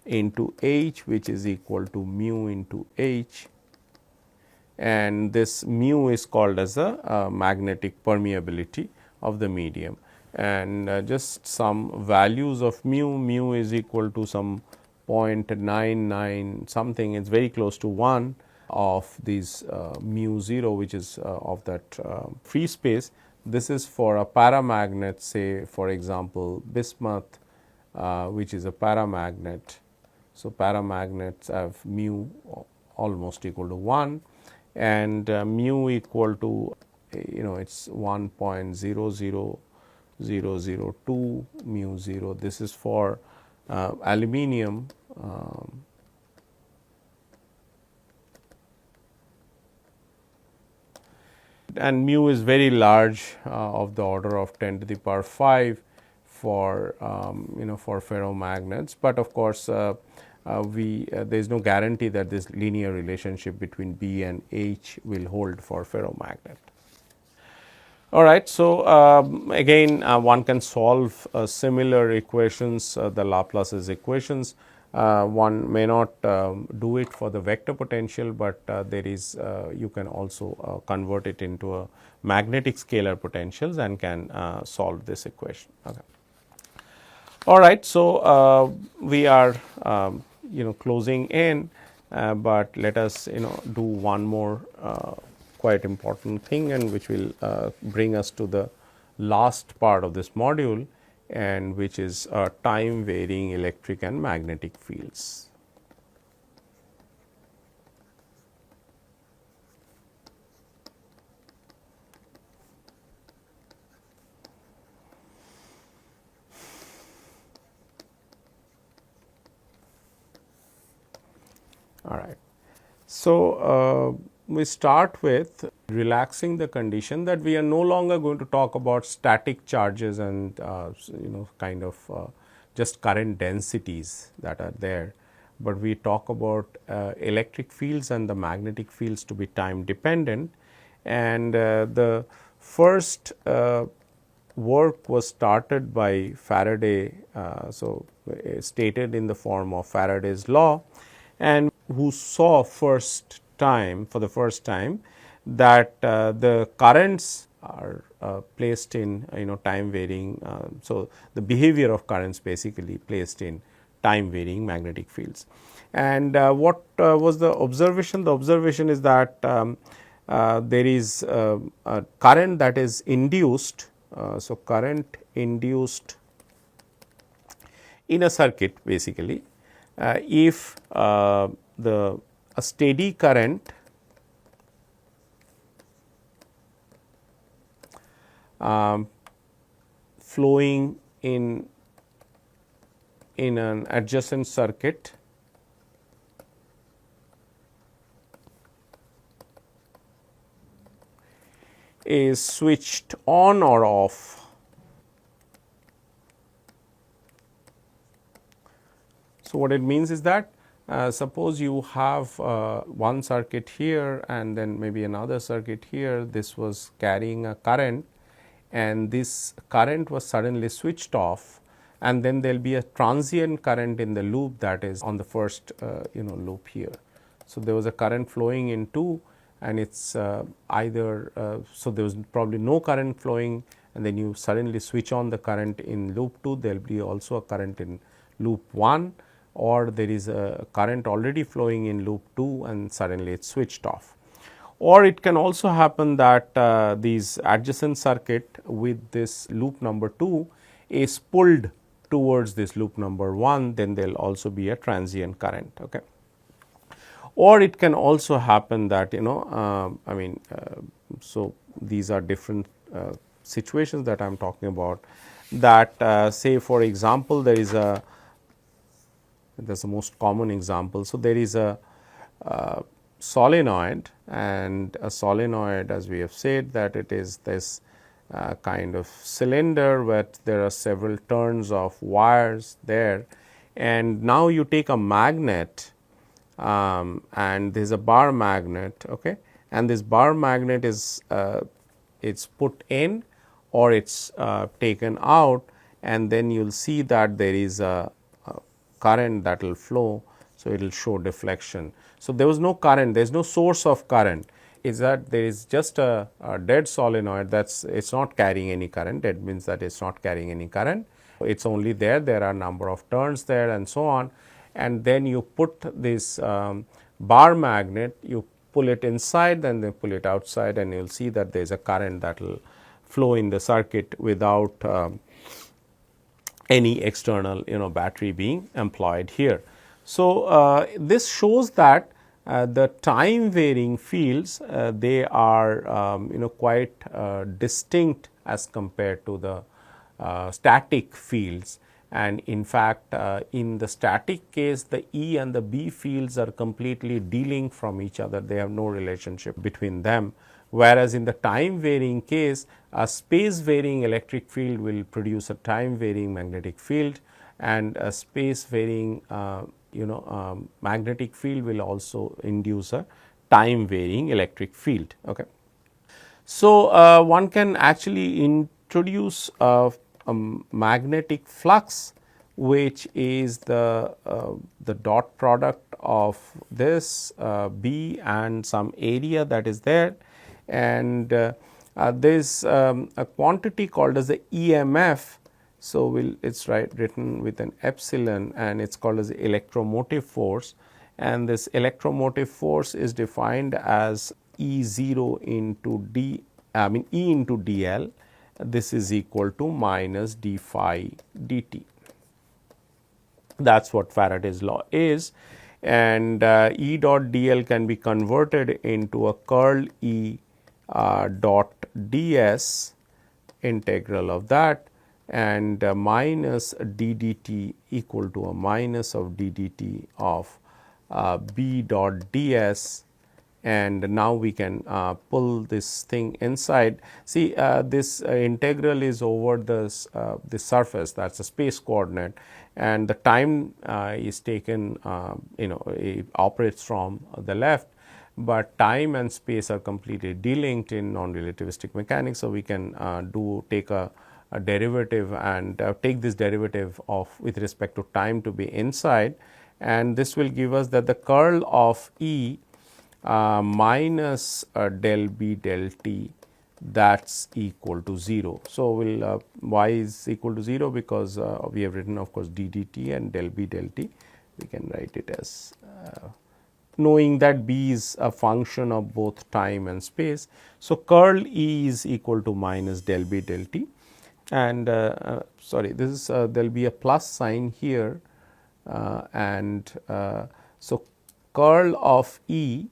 into H, which is equal to mu into H, and this mu is called as the magnetic permeability of the medium. And just some values of mu is equal to some 0.99 something, it is very close to 1 of these mu 0, which is of that free space. This is for a paramagnet, say for example, bismuth, which is a paramagnet. So, paramagnets have mu almost equal to 1, and mu equal to it is 1.00002 mu 0. This is for aluminium. And mu is very large, of the order of 10 to the power 5 for for ferromagnets, but of course, there is no guarantee that this linear relationship between B and H will hold for ferromagnet. All right. So, again one can solve similar equations, the Laplace's equations. One may not do it for the vector potential, but there is you can also convert it into a magnetic scalar potentials and can solve this equation. Okay. All right. So, we are closing in, but let us do one more quite important thing, and which will bring us to the last part of this module, and which is time varying electric and magnetic fields. All right. So, we start with relaxing the condition that we are no longer going to talk about static charges and kind of just current densities that are there, but we talk about electric fields and the magnetic fields to be time dependent. And the first work was started by Faraday, stated in the form of Faraday's law, and who saw for the first time that the currents are placed in time varying. So, the behavior of currents basically placed in time varying magnetic fields. And what was the observation? The observation is that there is a current that is induced. So, current induced in a circuit basically, if a steady current flowing in an adjacent circuit is switched on or off. So, what it means is that suppose you have one circuit here and then maybe another circuit here, this was carrying a current and this current was suddenly switched off, and then there will be a transient current in the loop that is on the first loop here. So, there was a current flowing in 2 and it is so there was probably no current flowing, and then you suddenly switch on the current in loop 2, there will be also a current in loop 1, or there is a current already flowing in loop 2 and suddenly it switched off. Or it can also happen that these adjacent circuit with this loop number 2 is pulled towards this loop number 1, then there will also be a transient current. Okay. Or it can also happen that so these are different situations that I am talking about, that say for example, there is a, that is the most common example. So, there is a solenoid, and a solenoid, as we have said, that it is this kind of cylinder where there are several turns of wires there, and now you take a magnet and there is a bar magnet, okay, and this bar magnet is it's put in or it's taken out, and then you will see that there is a current that will flow. So, it will show deflection. So, there was no current, there is no source of current, is that there is just a dead solenoid, that is it is not carrying any current. That means that it is not carrying any current, it is only there are number of turns there and so on, and then you put this bar magnet, you pull it inside, then they pull it outside, and you will see that there is a current that will flow in the circuit without any external battery being employed here. So, this shows that the time varying fields they are quite distinct as compared to the static fields, and in fact, in the static case the E and the B fields are completely delinked from each other, they have no relationship between them, whereas in the time varying case a space varying electric field will produce a time varying magnetic field, and a space varying magnetic field will also induce a time varying electric field. Okay. So, one can actually introduce a magnetic flux, which is the dot product of this B and some area that is there, and there is a quantity called as the EMF. So, it is written with an epsilon, and it is called as the electromotive force, and this electromotive force is defined as E0 into E into dl. This is equal to minus d phi dt. That is what Faraday's law is, and E dot dl can be converted into a curl E dot ds integral of that, and minus d dt equal to a minus of d dt of B dot ds, and now we can pull this thing inside. See, this integral is over this surface, that is a space coordinate, and the time is taken it operates from the left, but time and space are completely delinked in non-relativistic mechanics. So, we can take a derivative and take this derivative of with respect to time to be inside, and this will give us that the curl of E minus del B del t, that is equal to 0. So, we will y is equal to 0 because we have written of course d dt and del B del t, we can write it as knowing that B is a function of both time and space. So, curl E is equal to minus del B del t, and sorry, this is there will be a plus sign here, and so curl of E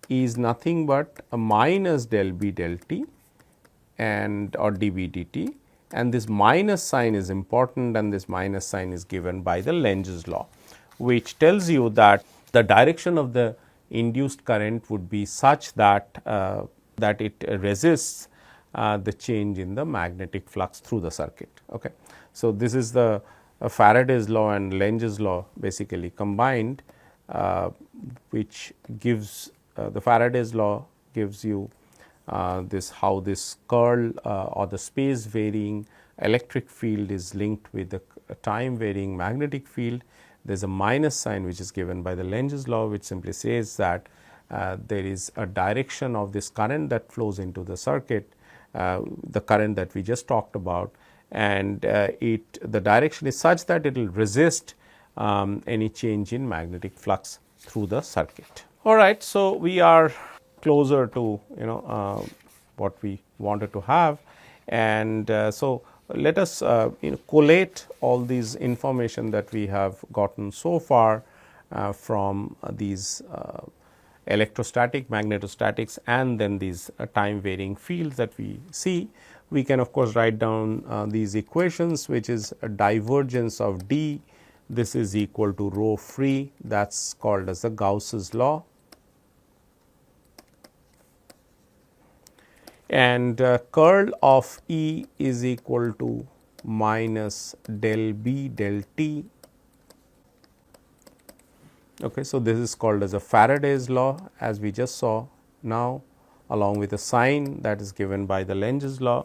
is nothing but a minus del B del t and or dB dt, and this minus sign is important, and this minus sign is given by the Lenz's law, which tells you that the direction of the induced current would be such that that it resists the change in the magnetic flux through the circuit. Okay. So, this is the Faraday's law and Lenz's law basically combined, which gives the Faraday's law gives you this how this curl or the space varying electric field is linked with the time varying magnetic field. There is a minus sign which is given by the Lenz's law, which simply says that there is a direction of this current that flows into the circuit, the current that we just talked about, and the direction is such that it will resist any change in magnetic flux through the circuit. All right, so we are closer to what we wanted to have, and so let us collate all these information that we have gotten so far from these electrostatic, magnetostatics, and then these time varying fields that we see. We can of course write down these equations, which is a divergence of D. This is equal to rho free, that is called as the Gauss's law. And curl of E is equal to minus del B del T. Okay, so this is called as a Faraday's law, as we just saw now, along with a sign that is given by the Lenz's law,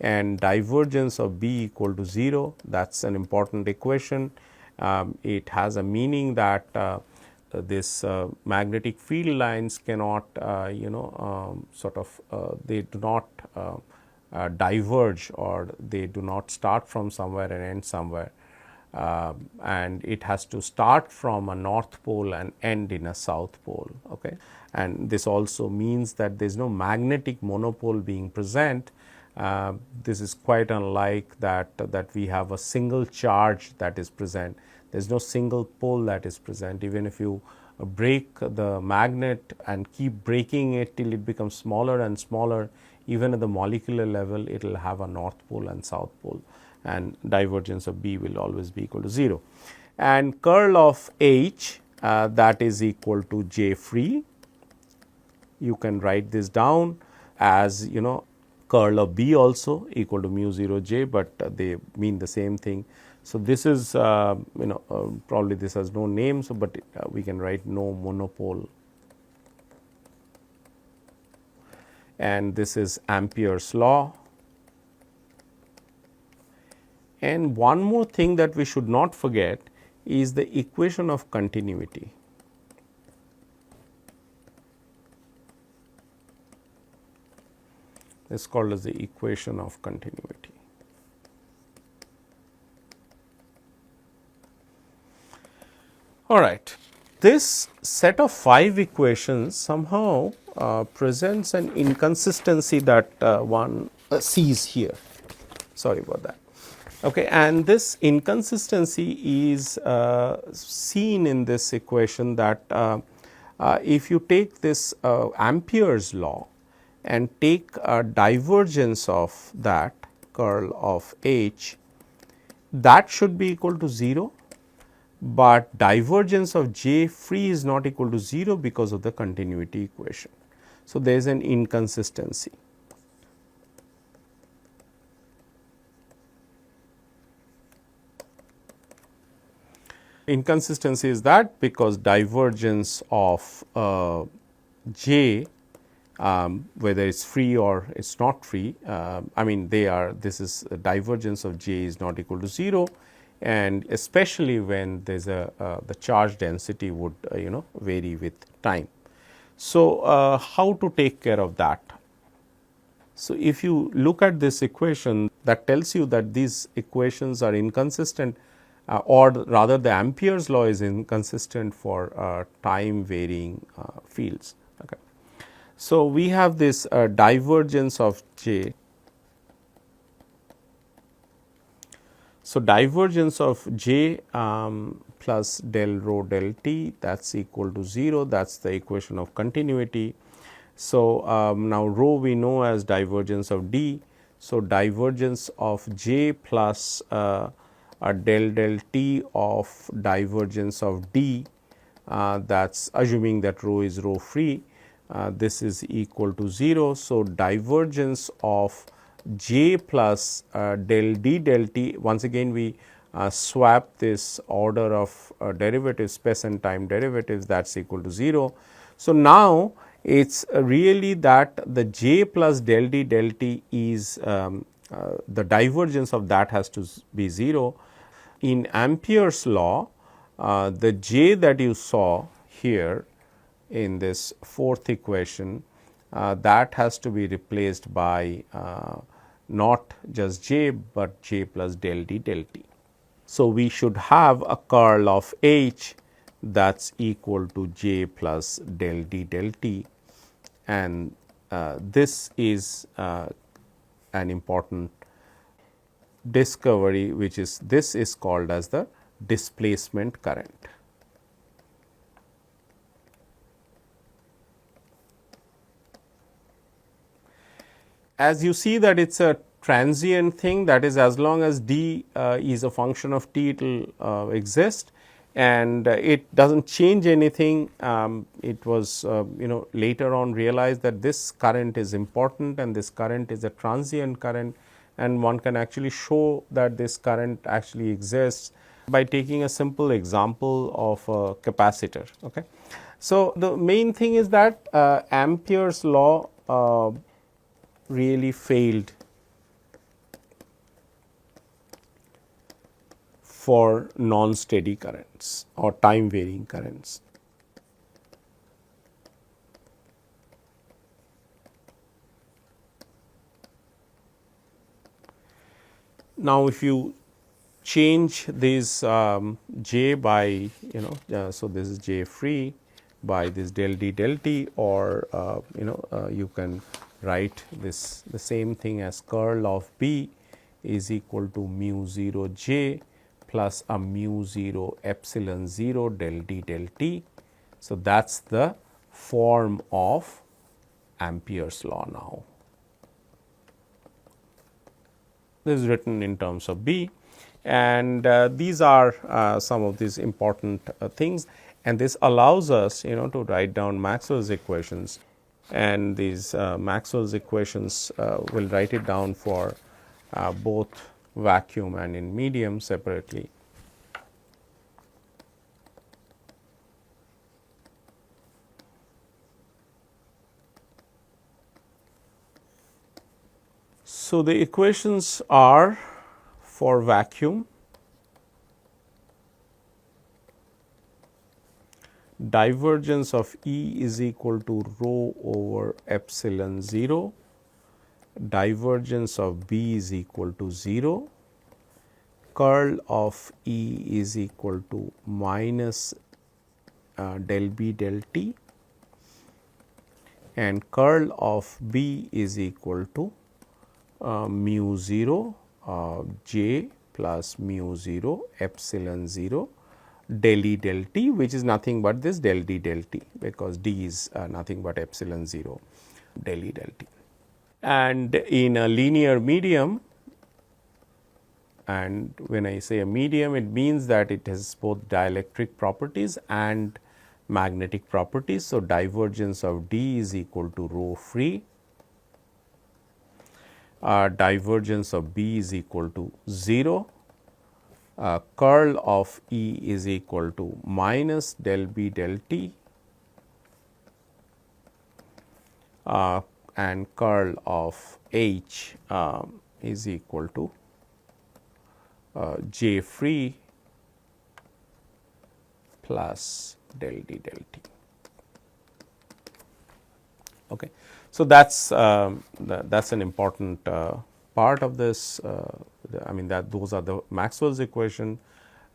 and divergence of B equal to 0. That is an important equation. It has a meaning that this magnetic field lines cannot they do not diverge, or they do not start from somewhere and end somewhere, and it has to start from a north pole and end in a south pole. Okay. And this also means that there is no magnetic monopole being present. This is quite unlike that we have a single charge that is present. There is no single pole that is present. Even if you break the magnet and keep breaking it till it becomes smaller and smaller, even at the molecular level, it will have a north pole and south pole, and divergence of B will always be equal to 0. And curl of H, that is equal to J free. You can write this down as curl of B also equal to mu 0 J, but they mean the same thing. So, this is probably this has no name, so but we can write no monopole, and this is Ampere's law. And one more thing that we should not forget is the equation of continuity. This is called as the equation of continuity. All right. This set of 5 equations somehow presents an inconsistency that one sees here. Sorry about that. Okay, and this inconsistency is seen in this equation that if you take this Ampere's law and take a divergence of that curl of H, that should be equal to 0, but divergence of J free is not equal to 0 because of the continuity equation. So, there is an inconsistency. Inconsistency is that because divergence of J, whether it is free or it is not free, I mean this is divergence of J is not equal to 0, and especially when there is the charge density would vary with time. So, how to take care of that? So, if you look at this equation, that tells you that these equations are inconsistent, or rather the Ampere's law is inconsistent for time varying fields. Okay. So, we have this divergence of J. So, divergence of J plus del rho del T, that is equal to 0, that is the equation of continuity. So, now rho we know as divergence of D. So, divergence of J plus del T of divergence of D, that is assuming that rho is rho free, this is equal to 0. So, divergence of J plus del D del T, once again we swap this order of derivatives, space and time derivatives, that is equal to 0. So, now It is really that the j plus del d del t is the divergence of that has to be 0. In Ampere's law, the j that you saw here in this fourth equation, that has to be replaced by not just j, but j plus del d del t. So, we should have a curl of H that is equal to j plus del d del t, and this is an important discovery, which is this is called as the displacement current. As you see that it is a transient thing, that is, as long as d is a function of t, it will exist, and it does not change anything. It was later on realized that this current is important, and this current is a transient current, and one can actually show that this current actually exists by taking a simple example of a capacitor. Okay. So, the main thing is that Ampere's law really failed for non-steady currents or time varying currents. Now, if you change this j by so this is j free by this del d del t, or you can write this the same thing as curl of B is equal to mu 0 j plus a mu 0 epsilon 0 del d del t. So, that is the form of Ampere's law now. This is written in terms of B, and these are some of these important things, and this allows us to write down Maxwell's equations, and these Maxwell's equations will write it down for both vacuum and in medium separately. So, the equations are for vacuum, divergence of E is equal to rho over epsilon 0, divergence of B is equal to 0, curl of E is equal to minus del B del T, and curl of B is equal to mu 0 j plus mu 0 epsilon 0 del E del t, which is nothing but this del d del t, because d is nothing but epsilon 0 del E del t. And in a linear medium, and when I say a medium, it means that it has both dielectric properties and magnetic properties. So, divergence of d is equal to rho free, divergence of B is equal to 0, curl of E is equal to minus del B del T, and curl of H is equal to J free plus del D del T. Okay. So, that is an important part of this. I mean that those are the Maxwell's equation.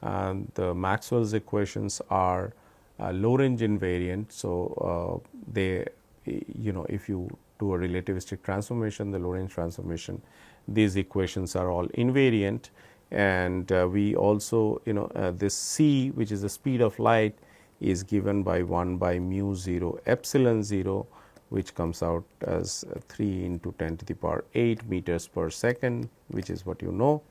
The Maxwell's equations are Lorentz invariant. So, they if you do a relativistic transformation, the Lorentz transformation, these equations are all invariant, and we also this c, which is the speed of light, is given by 1 by mu 0 epsilon 0, which comes out as 3 into 10 to the power 8 meters per second, which is what you know.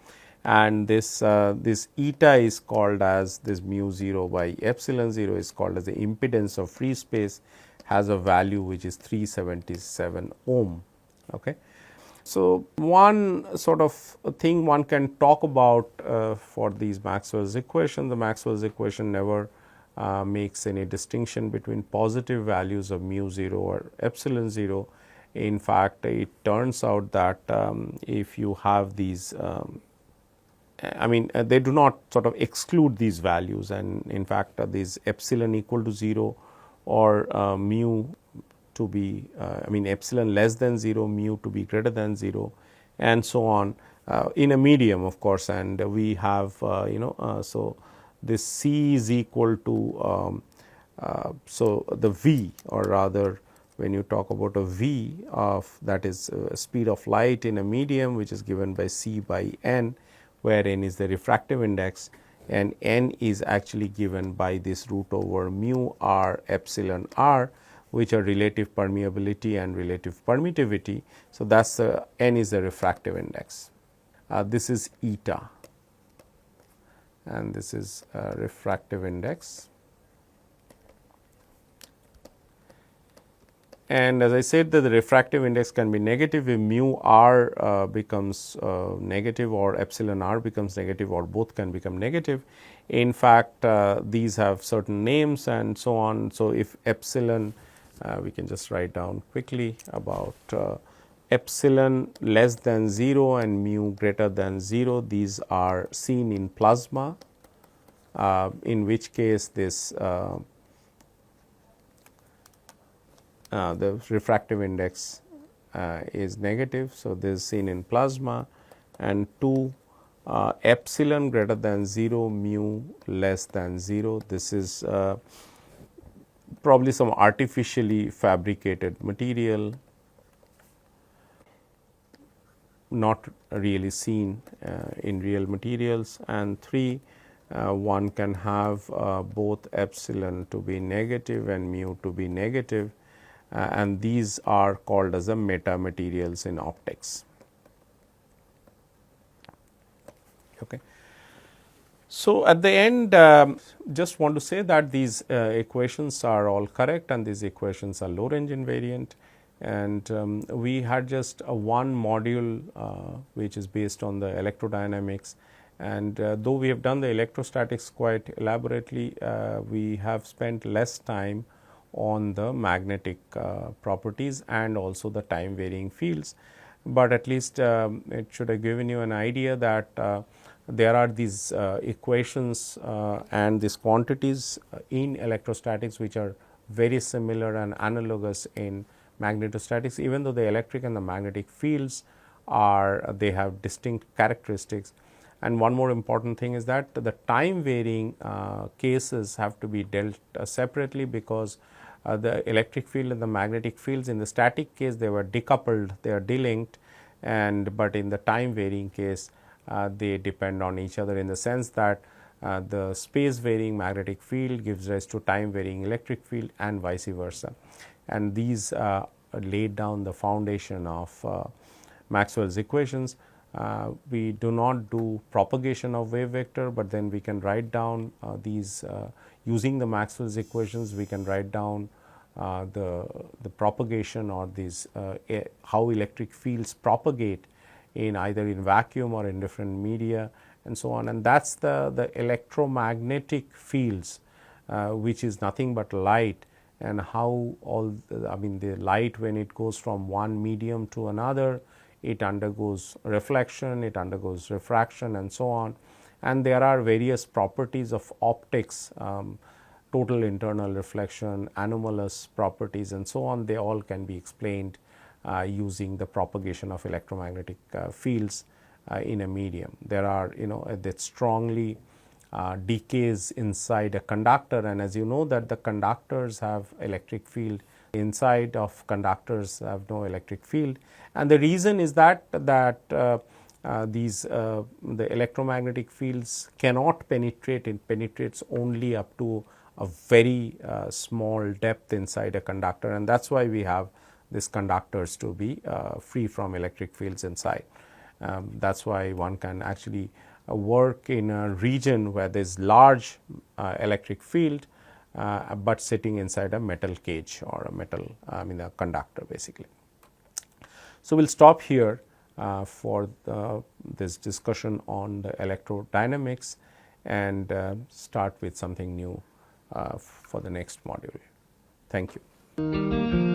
And this this eta is called as this mu 0 by epsilon 0 is called as the impedance of free space, has a value which is 377 ohm. Okay. So, one sort of thing one can talk about for these Maxwell's equation, the Maxwell's equation never makes any distinction between positive values of mu 0 or epsilon 0. In fact, it turns out that if you have these they do not sort of exclude these values, and in fact, these epsilon equal to 0 or mu to be epsilon less than 0, mu to be greater than 0, and so on in a medium, of course. And we have so this C is equal to so the V, or rather when you talk about a V of, that is speed of light in a medium, which is given by C by n, where n is the refractive index and n is actually given by this root over mu r epsilon r, which are relative permeability and relative permittivity. So, that is n is the refractive index. This is eta, and this is refractive index. And as I said, that the refractive index can be negative if mu r becomes negative, or epsilon r becomes negative, or both can become negative. In fact, these have certain names and so on. So, if epsilon, we can just write down quickly about epsilon less than 0 and mu greater than 0, these are seen in plasma, in which case this the refractive index is negative. So, this is seen in plasma, and 2 epsilon greater than 0, mu less than 0. This is probably some artificially fabricated material, not really seen in real materials. And 3, one can have both epsilon to be negative and mu to be negative, and these are called as the metamaterials in optics. Okay. So, at the end, just want to say that these equations are all correct, and these equations are Lorentz invariant. And we had just one module which is based on the electrodynamics, and though we have done the electrostatics quite elaborately, we have spent less time on the magnetic properties and also the time varying fields. But at least it should have given you an idea that there are these equations and these quantities in electrostatics which are very similar and analogous in magnetostatics, even though the electric and the magnetic fields are, they have distinct characteristics. And one more important thing is that the time varying cases have to be dealt separately, because the electric field and the magnetic fields in the static case, they were decoupled, they are delinked, and but in the time varying case they depend on each other, in the sense that the space varying magnetic field gives rise to time varying electric field and vice versa. And these laid down the foundation of Maxwell's equations. We do not do propagation of wave vector, but then we can write down these using the Maxwell's equations. We can write down the propagation, or these how electric fields propagate in either in vacuum or in different media and so on. And that is the electromagnetic fields, which is nothing but light, and how all the light, when it goes from one medium to another, it undergoes reflection, it undergoes refraction and so on. And there are various properties of optics, total internal reflection, anomalous properties and so on. They all can be explained using the propagation of electromagnetic fields in a medium. There are, that strongly decays inside a conductor, and as you know that the conductors have electric field, inside of conductors have no electric field. And the reason is that these the electromagnetic fields cannot penetrate, it penetrates only up to a very small depth inside a conductor, and that is why we have these conductors to be free from electric fields inside. That is why one can actually work in a region where there is large electric field, but sitting inside a metal cage or a metal, a conductor basically. So, we will stop here for this discussion on the electrodynamics, and start with something new for the next module. Thank you.